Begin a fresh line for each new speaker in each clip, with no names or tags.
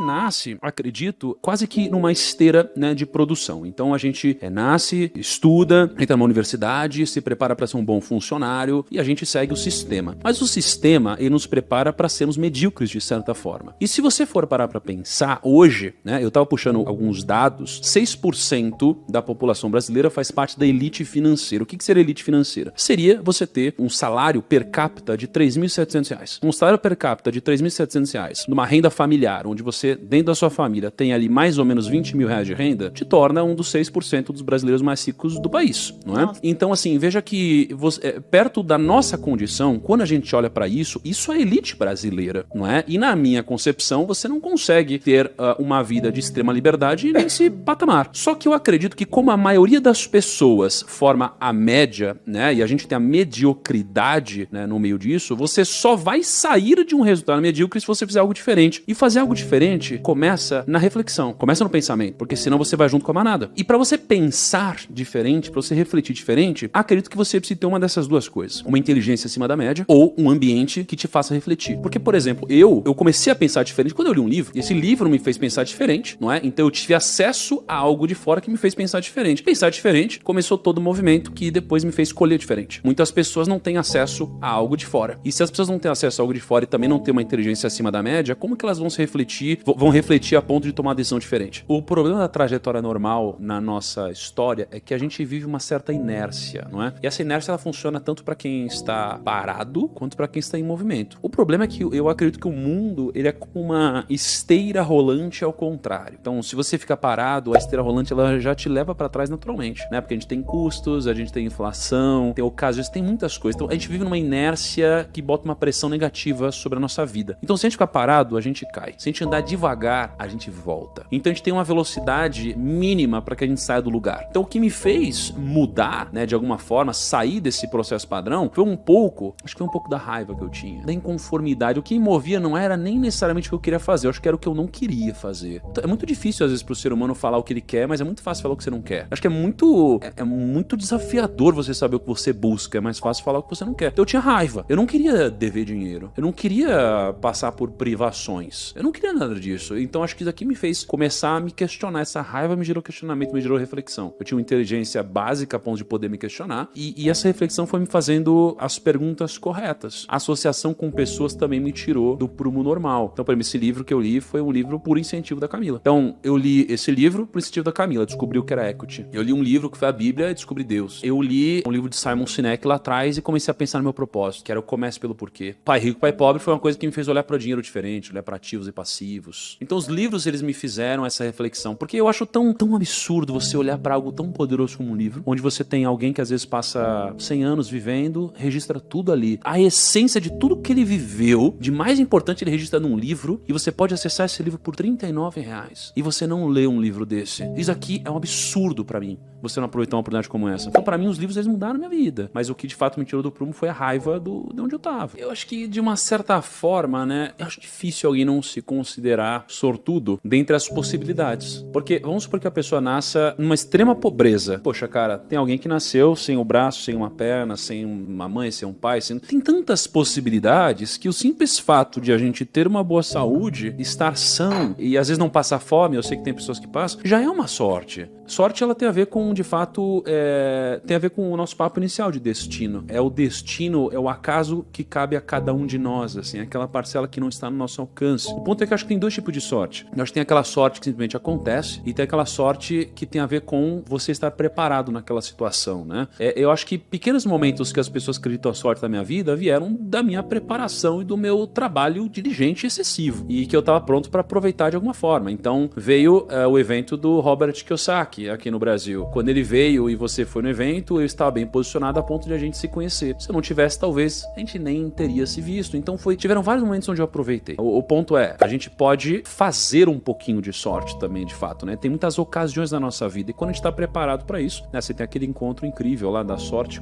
nasce, acredito, quase que numa esteira, né, de produção. Então a gente nasce, estuda, entra numa universidade, se prepara para ser um bom funcionário e a gente segue o sistema. Mas o sistema, ele nos prepara para sermos medíocres de certa forma. E se você for parar para pensar, hoje, né, eu estava puxando alguns dados, 6% da população brasileira faz parte da elite financeira. O que seria elite financeira? Seria você ter um salário per capita de R$3.700. Um salário per capita de R$3.700, numa renda familiar, onde você, dentro da sua família, tem ali mais ou menos R$20 mil de renda, te torna um dos 6% dos brasileiros mais ricos do país, não é? Nossa. Então, assim, veja que perto da nossa condição, quando a gente olha para isso, isso é elite brasileira, não é? E na minha concepção, você não consegue ter uma vida de extrema liberdade nesse patamar. Só que eu acredito que como a maioria das pessoas forma a média, né, e a gente tem a mediocridade, né, no meio disso, você só vai sair de um resultado medíocre se você fizer algo diferente. E fazer algo diferente começa na reflexão, começa no pensamento, porque senão você vai junto com a manada. E para você pensar diferente, para você refletir diferente, acredito que você precisa ter uma dessas duas coisas. Uma inteligência acima da média ou um ambiente que te faça refletir. Porque, por exemplo, eu comecei a pensar diferente quando eu li um livro, e esse livro me fez pensar diferente, não é? Então eu tive acesso a algo de fora que me fez pensar diferente. Pensar diferente começou todo o movimento que depois me fez escolher diferente. Muitas pessoas não têm acesso a algo de fora. E se as pessoas não têm acesso a algo de fora e também não têm uma inteligência acima da média, como que elas vão se refletir, vão refletir a ponto de tomar uma decisão diferente? O problema da trajetória normal na nossa história é que a gente vive uma certa inércia, não é? E essa inércia ela funciona tanto para quem está parado quanto para quem está em movimento. O problema é que eu acredito que o mundo ele é como uma esteira rolante ao contrário. Então, se você fica parado, a esteira rolante ela já te leva para trás naturalmente, né? Porque a gente tem custos, a gente tem inflação, tem ocasiões, tem muitas coisas. Então, a gente vive numa inércia que bota uma pressão negativa sobre a nossa vida. Então, se a gente ficar parado, a gente cai. Se a gente andar devagar, a gente volta. Então, a gente tem uma velocidade mínima para que a gente saia do lugar. Então, o que me fez mudar, né, de alguma forma, sair desse processo padrão, foi um pouco, acho que foi um pouco da raiva que eu tinha, da inconformidade. O que me movia não era nem necessariamente o que eu queria fazer, eu acho que era o que eu não queria fazer. Então, é muito difícil, às vezes, pro ser humano falar o que ele quer, mas é muito fácil falar o que você não quer. Acho que é muito desafiador você saber o que você busca, é mais fácil falar o que você não quer. Então, eu tinha raiva. Eu não queria dever dinheiro. Eu não queria passar por privações. Eu não queria nada disso. Então, acho que isso aqui me fez começar a me questionar. Essa raiva me gerou questionamento, me gerou reflexão. Eu tinha uma inteligência básica a ponto de poder me questionar e essa reflexão foi me fazendo as perguntas corretas. A associação com pessoas também me tirou do prumo normal. Então, por exemplo, esse livro que eu li foi um livro por incentivo da Camila. Então, eu li esse livro por incentivo da Camila, descobri o que era equity. Eu li um livro que foi a Bíblia e descobri Deus. Eu li um livro de Simon Sinek lá atrás e comecei a pensar no meu propósito, que era o Comece pelo Porquê. Pai Rico, Pai Pobre foi uma coisa que me fez olhar para o dinheiro diferente, olhar para ativos e passivos. Então, os livros, eles me fizeram essa reflexão, porque eu acho tão absurdo você olhar para algo tão poderoso como um livro, onde você tem alguém que às vezes passa 100 anos vivendo, registra tudo ali. A essência de tudo que ele viveu, de mais importante, ele registra num livro, e você pode acessar esse livro por R$39. E você não lê um livro desse. Isso aqui é um absurdo pra mim, você não aproveitar uma oportunidade como essa. Então, pra mim, os livros, eles mudaram minha vida. Mas o que, de fato, me tirou do prumo foi a raiva de onde eu tava. Eu acho que, de uma certa forma, né, eu acho difícil alguém não se considerar sortudo dentre as possibilidades. Porque, vamos supor que a pessoa nasça numa extrema pobreza. Poxa, cara, tem alguém que nasceu sem o braço, sem uma perna, sem uma mãe, sem um pai, tem tantas possibilidades que o simples fato de a gente ter uma boa saúde, estar são e às vezes não passar fome, eu sei que tem pessoas que passam, já é uma sorte. Sorte, ela tem a ver com, de fato, tem a ver com o nosso papo inicial de destino. É o destino, é o acaso que cabe a cada um de nós, assim, aquela parcela que não está no nosso alcance. O ponto é que eu acho que tem dois tipos de sorte. Eu acho que tem aquela sorte que simplesmente acontece e tem aquela sorte que tem a ver com você estar preparado naquela situação, né? Eu acho que pequenos momentos que as pessoas acreditam a sorte da minha vida vieram da minha preparação e do meu trabalho diligente excessivo e que eu estava pronto para aproveitar de alguma forma. Então veio o evento do Robert Kiyosaki aqui no Brasil. Quando ele veio e você foi no evento, eu estava bem posicionado a ponto de a gente se conhecer. Se eu não tivesse, talvez a gente nem teria se visto. Então tiveram vários momentos onde eu aproveitei. O ponto é, a gente pode fazer um pouquinho de sorte também, de fato, né? Tem muitas ocasiões na nossa vida e quando a gente está preparado para isso, né? Você tem aquele encontro incrível lá da sorte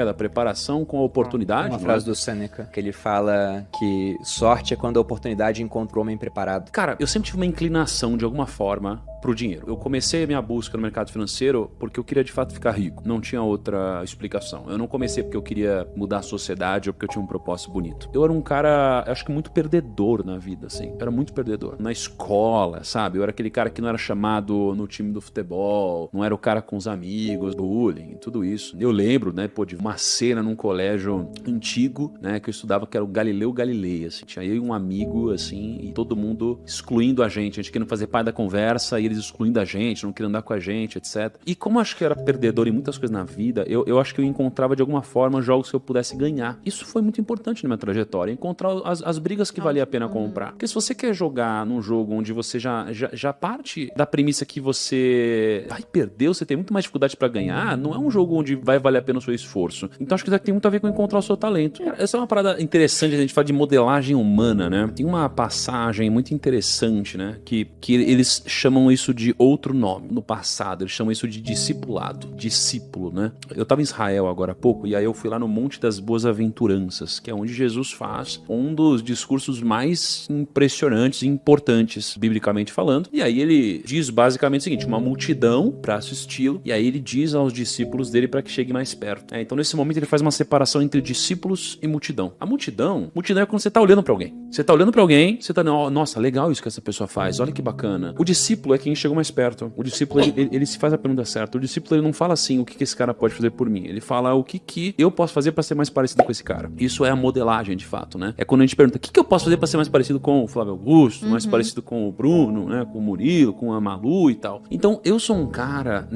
da preparação com a oportunidade.
Uma frase do Seneca, que ele fala que sorte é quando a oportunidade encontra o homem preparado.
Cara, eu sempre tive uma inclinação, de alguma forma, pro dinheiro. Eu comecei a minha busca no mercado financeiro porque eu queria de fato ficar rico. Não tinha outra explicação. Eu não comecei porque eu queria mudar a sociedade ou porque eu tinha um propósito bonito. Eu era um cara, acho que muito perdedor na vida, assim. Eu era muito perdedor. Na escola, sabe? Eu era aquele cara que não era chamado no time do futebol, não era o cara com os amigos, bullying, tudo isso. Eu lembro, né, pô, de uma cena num colégio antigo, né, que eu estudava, que era o Galileu Galilei, assim. Tinha eu e um amigo, assim, e todo mundo excluindo a gente querendo fazer parte da conversa e eles excluindo a gente, não querendo andar com a gente, etc. E como eu acho que eu era perdedor em muitas coisas na vida, eu acho que eu encontrava de alguma forma jogos que eu pudesse ganhar. Isso foi muito importante na minha trajetória, encontrar as brigas que valia a pena comprar. Porque se você quer jogar num jogo onde você já parte da premissa que você vai perder, você tem muito mais dificuldade pra ganhar, não é um jogo onde vai valer a pena o seu esforço. Então acho que isso aqui tem muito a ver com encontrar o seu talento. Cara, essa é uma parada interessante, a gente fala de modelagem humana, né? Tem uma passagem muito interessante, né? Que eles chamam isso de outro nome. No passado, eles chamam isso de discipulado. Discípulo, né? Eu tava em Israel agora há pouco, e aí eu fui lá no Monte das Boas-Aventuranças, que é onde Jesus faz um dos discursos mais impressionantes e importantes, biblicamente falando. E aí ele diz basicamente o seguinte, uma multidão pra assisti-lo, e aí ele diz aos discípulos dele para que chegue mais perto. Então nesse momento ele faz uma separação entre discípulos e multidão. A multidão é quando você tá olhando pra alguém. Você tá olhando pra alguém, você tá, nossa, legal isso que essa pessoa faz, olha que bacana. O discípulo é quem chegou mais perto. O discípulo, ele se faz a pergunta certa. O discípulo, ele não fala assim, o que esse cara pode fazer por mim? Ele fala o que eu posso fazer pra ser mais parecido com esse cara. Isso é a modelagem, de fato, né? É quando a gente pergunta, o que eu posso fazer pra ser mais parecido com o Flávio Augusto, mais parecido com o Bruno, né? Com o Murilo, com a Malu e tal. Então, eu sou um cara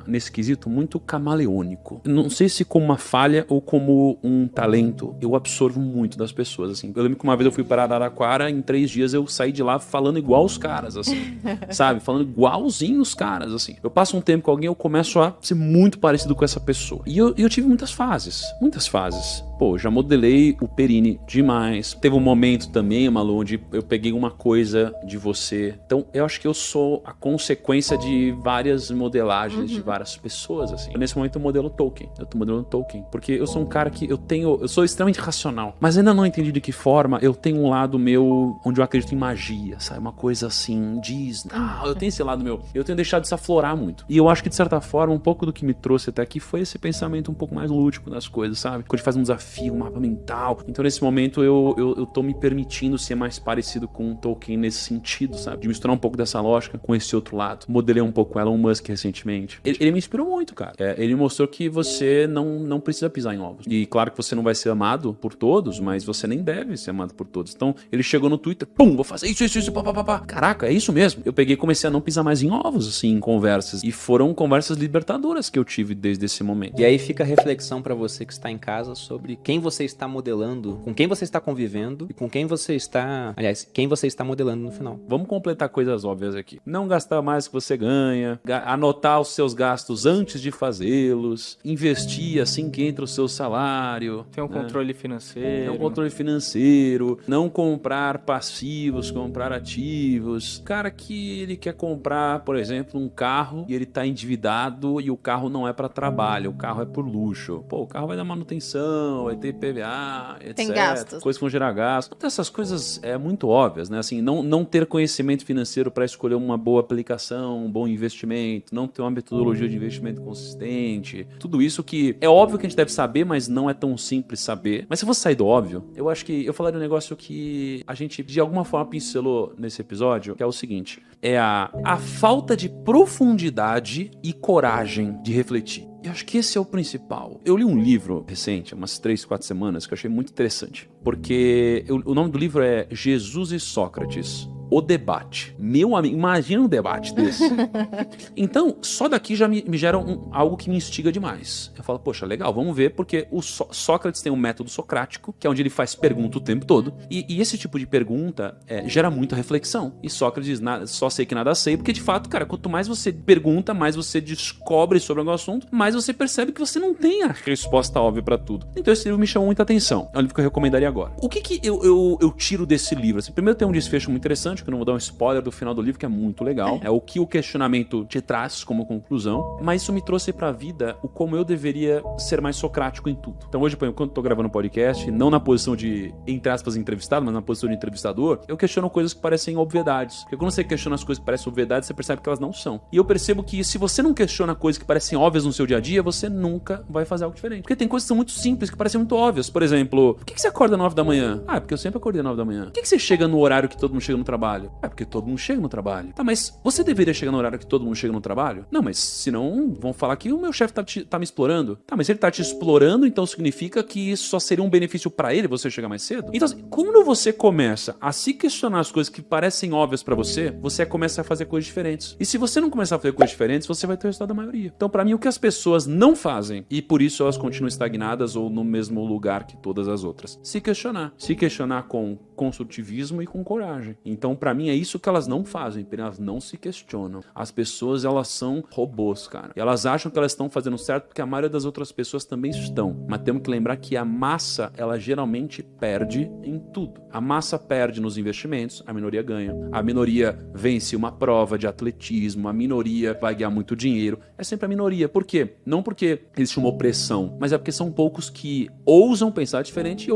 nesse quesito muito camaleônico. Não sei se como uma falha ou como um talento, eu absorvo muito das pessoas, assim. Eu lembro que uma vez eu fui para Araraquara, em 3 dias eu saí de lá falando igual os caras, assim. Sabe? Falando igualzinho os caras, assim. Eu passo um tempo com alguém, eu começo a ser muito parecido com essa pessoa. E eu tive muitas fases. Pô, já modelei o Perini demais. Teve um momento também, Malu, onde eu peguei uma coisa de você. Então, eu acho que eu sou a consequência de várias modelagens de várias pessoas, assim. Nesse momento eu modelo Tolkien. Eu tô modelando Tolkien. Porque eu sou um cara que eu sou extremamente racional. Mas ainda não entendi de que forma eu tenho um lado meu onde eu acredito em magia, sabe? Uma coisa assim, Disney. Eu tenho esse lado meu. Eu tenho deixado de se aflorar muito. E eu acho que, de certa forma, um pouco do que me trouxe até aqui foi esse pensamento um pouco mais lúdico das coisas, sabe? Quando a gente faz um desafio, um mapa mental. Então, nesse momento, eu tô me permitindo ser mais parecido com o Tolkien nesse sentido, sabe? De misturar um pouco dessa lógica com esse outro lado. Modelei um pouco Elon Musk recentemente. Ele me inspirou muito, cara. Ele mostrou que você não precisa pisar em ovos. E claro que você não vai ser amado por todos, mas você nem deve ser amado por todos. Então, ele chegou no Twitter, pum, vou fazer isso, pá. Caraca, é isso mesmo. Eu peguei e comecei a não pisar mais em ovos, assim, em conversas. E foram conversas libertadoras que eu tive desde esse momento.
E aí fica a reflexão pra você que está em casa sobre quem você está modelando, com quem você está convivendo e com quem você está... Aliás, quem você está modelando no final.
Vamos completar coisas óbvias aqui. Não gastar mais do que você ganha, anotar os seus gastos antes de fazê-los, investir assim que entra o seu salário.
Tem um controle financeiro.
Tem um controle financeiro, não comprar passivos, comprar ativos. Cara que ele quer comprar, por exemplo, um carro e ele tá endividado e o carro não é para trabalho, o carro é por luxo. Pô, o carro vai dar manutenção, vai ter PVA, etc.
Tem gastos.
Coisas que vão gerar gasto. Então, essas coisas muito óbvias, né? Assim, não ter conhecimento financeiro para escolher uma boa aplicação, um bom investimento, não ter uma metodologia de investimento consistente. Tudo isso que é óbvio que a gente deve saber, mas não é tão simples saber. Mas se você sair do óbvio, eu acho que eu falaria um negócio que a gente de alguma forma pincelou nesse episódio, que é o seguinte: é a falta de profundidade e coragem de refletir. Eu acho que esse é o principal. Eu li um livro recente, umas 3, 4 semanas, que eu achei muito interessante. Porque o nome do livro é Jesus e Sócrates, o debate. Meu amigo, imagina um debate desse. Então, só daqui já me gera algo que me instiga demais. Eu falo, poxa, legal, vamos ver, porque o Sócrates tem um método socrático, que é onde ele faz pergunta o tempo todo. E esse tipo de pergunta gera muita reflexão. E Sócrates diz, só sei que nada sei, porque de fato, cara, quanto mais você pergunta, mais você descobre sobre algum assunto, mais você percebe que você não tem a resposta óbvia pra tudo. Então esse livro me chamou muita atenção. É um livro que eu recomendaria agora. O que eu tiro desse livro? Assim, primeiro tem um desfecho muito interessante, interessante, que eu não vou dar um spoiler do final do livro, que é muito legal. É o que o questionamento te traz como conclusão, mas isso me trouxe pra vida o como eu deveria ser mais socrático em tudo. Então hoje, por exemplo, quando eu tô gravando podcast, não na posição de, entre aspas, entrevistado, mas na posição de entrevistador, eu questiono coisas que parecem obviedades. Porque quando você questiona as coisas que parecem obviedades, você percebe que elas não são. E eu percebo que se você não questiona coisas que parecem óbvias no seu dia a dia, você nunca vai fazer algo diferente. Porque tem coisas que são muito simples, que parecem muito óbvias. Por exemplo, por que você acorda 9 da manhã? Ah, é porque eu sempre acordei 9 da manhã. Por que você chega no horário que todo mundo chega no trabalho? É porque todo mundo chega no trabalho. Tá, mas você deveria chegar no horário que todo mundo chega no trabalho? Não, mas senão vão falar que o meu chefe tá me explorando. Tá, mas ele tá te explorando, então significa que isso só seria um benefício pra ele você chegar mais cedo? Então, assim, quando você começa a se questionar as coisas que parecem óbvias pra você, você começa a fazer coisas diferentes. E se você não começar a fazer coisas diferentes, você vai ter o resultado da maioria. Então, pra mim, o que as pessoas não fazem, e por isso elas continuam estagnadas ou no mesmo lugar que todas as outras, se questionar. Se questionar com construtivismo e com coragem. Então, pra mim, é isso que elas não fazem, elas não se questionam. As pessoas, elas são robôs, cara. E elas acham que elas estão fazendo certo porque a maioria das outras pessoas também estão. Mas temos que lembrar que a massa, ela geralmente perde em tudo. A massa perde nos investimentos, a minoria ganha. A minoria vence uma prova de atletismo, a minoria vai ganhar muito dinheiro. É sempre a minoria. Por quê? Não porque existe uma opressão, mas é porque são poucos que ousam pensar diferente